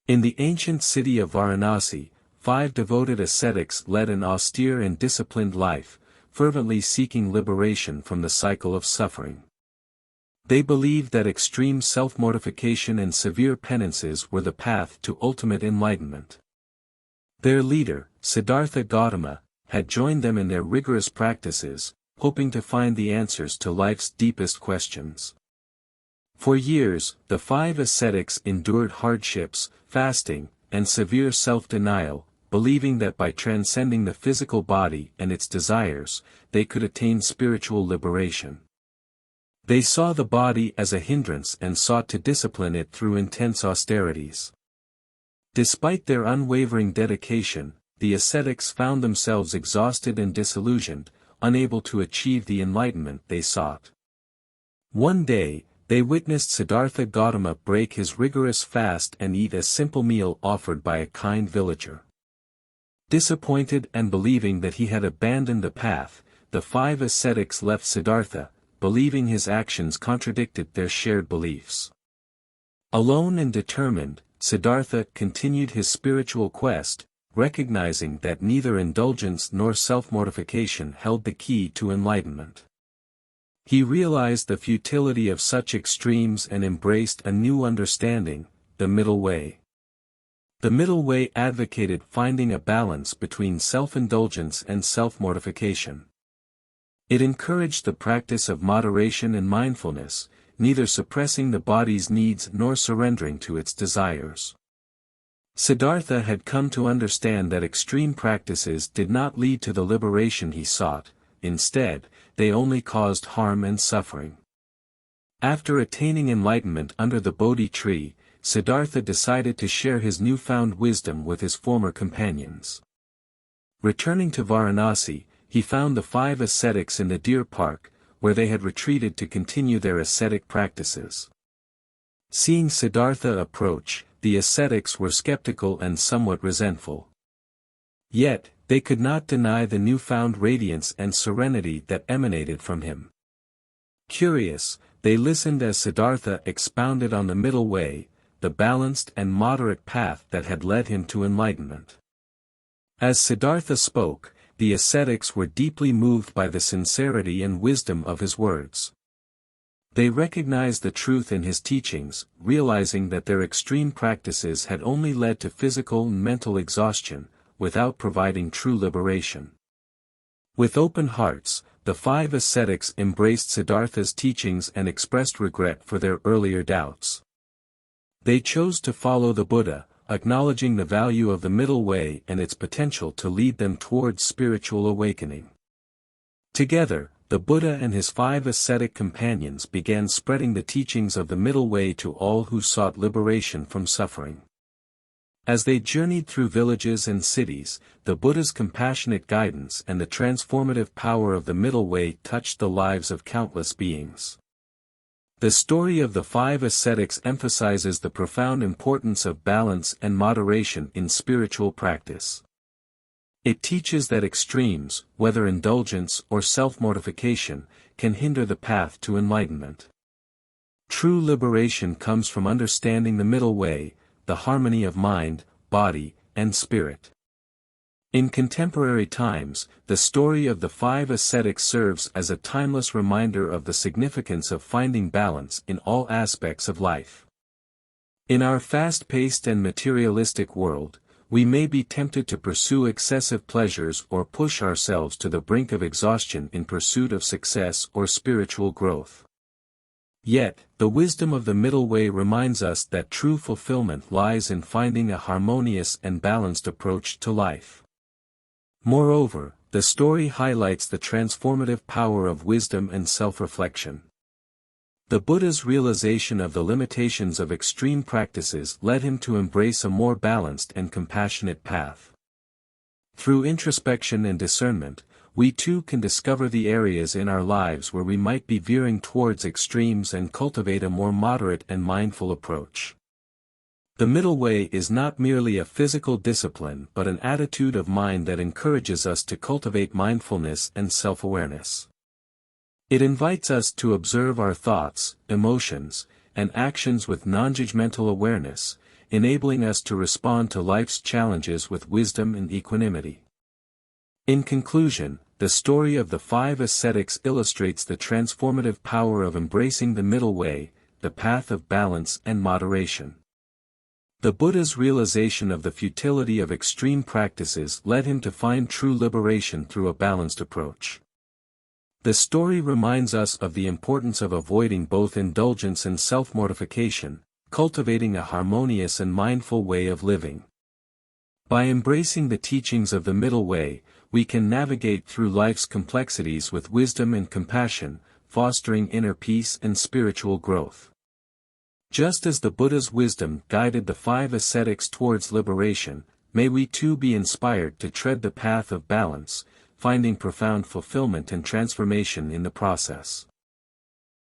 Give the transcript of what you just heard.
In the ancient city of Varanasi, 5 devoted ascetics led an austere and disciplined life, fervently seeking liberation from the cycle of suffering. They believed that extreme self-mortification and severe penances were the path to ultimate enlightenment. Their leader, Siddhartha Gautama, had joined them in their rigorous practices, hoping to find the answers to life's deepest questions. For years, the 5 ascetics endured hardships, fasting, and severe self-denial, believing that by transcending the physical body and its desires, they could attain spiritual liberation. They saw the body as a hindrance and sought to discipline it through intense austerities. Despite their unwavering dedication, the ascetics found themselves exhausted and disillusioned, unable to achieve the enlightenment they sought. One day, they witnessed Siddhartha Gautama break his rigorous fast and eat a simple meal offered by a kind villager. Disappointed and believing that he had abandoned the path, the 5 ascetics left Siddhartha, believing his actions contradicted their shared beliefs. Alone and determined, Siddhartha continued his spiritual quest, recognizing that neither indulgence nor self-mortification held the key to enlightenment. He realized the futility of such extremes and embraced a new understanding, the middle way. The middle way advocated finding a balance between self-indulgence and self-mortification. It encouraged the practice of moderation and mindfulness, neither suppressing the body's needs nor surrendering to its desires. Siddhartha had come to understand that extreme practices did not lead to the liberation he sought, instead, they only caused harm and suffering. After attaining enlightenment under the Bodhi tree, Siddhartha decided to share his newfound wisdom with his former companions. Returning to Varanasi, he found the 5 ascetics in the deer park, where they had retreated to continue their ascetic practices. Seeing Siddhartha approach, the ascetics were skeptical and somewhat resentful. Yet, they could not deny the newfound radiance and serenity that emanated from him. Curious, they listened as Siddhartha expounded on the middle way, the balanced and moderate path that had led him to enlightenment. As Siddhartha spoke, the ascetics were deeply moved by the sincerity and wisdom of his words. They recognized the truth in his teachings, realizing that their extreme practices had only led to physical and mental exhaustion, without providing true liberation. With open hearts, the 5 ascetics embraced Siddhartha's teachings and expressed regret for their earlier doubts. They chose to follow the Buddha, acknowledging the value of the middle way and its potential to lead them towards spiritual awakening. Together, the Buddha and his 5 ascetic companions began spreading the teachings of the middle way to all who sought liberation from suffering. As they journeyed through villages and cities, the Buddha's compassionate guidance and the transformative power of the middle way touched the lives of countless beings. The story of the 5 ascetics emphasizes the profound importance of balance and moderation in spiritual practice. It teaches that extremes, whether indulgence or self-mortification, can hinder the path to enlightenment. True liberation comes from understanding the middle way, the harmony of mind, body, and spirit. In contemporary times, the story of the 5 ascetics serves as a timeless reminder of the significance of finding balance in all aspects of life. In our fast-paced and materialistic world, we may be tempted to pursue excessive pleasures or push ourselves to the brink of exhaustion in pursuit of success or spiritual growth. Yet, the wisdom of the middle way reminds us that true fulfillment lies in finding a harmonious and balanced approach to life. Moreover, the story highlights the transformative power of wisdom and self-reflection. The Buddha's realization of the limitations of extreme practices led him to embrace a more balanced and compassionate path. Through introspection and discernment, we too can discover the areas in our lives where we might be veering towards extremes and cultivate a more moderate and mindful approach. The middle way is not merely a physical discipline but an attitude of mind that encourages us to cultivate mindfulness and self-awareness. It invites us to observe our thoughts, emotions, and actions with non-judgmental awareness, enabling us to respond to life's challenges with wisdom and equanimity. In conclusion, the story of the Five Ascetics illustrates the transformative power of embracing the middle way, the path of balance and moderation. The Buddha's realization of the futility of extreme practices led him to find true liberation through a balanced approach. The story reminds us of the importance of avoiding both indulgence and self-mortification, cultivating a harmonious and mindful way of living. By embracing the teachings of the middle way, we can navigate through life's complexities with wisdom and compassion, fostering inner peace and spiritual growth. Just as the Buddha's wisdom guided the Five Ascetics towards liberation, may we too be inspired to tread the path of balance, finding profound fulfillment and transformation in the process.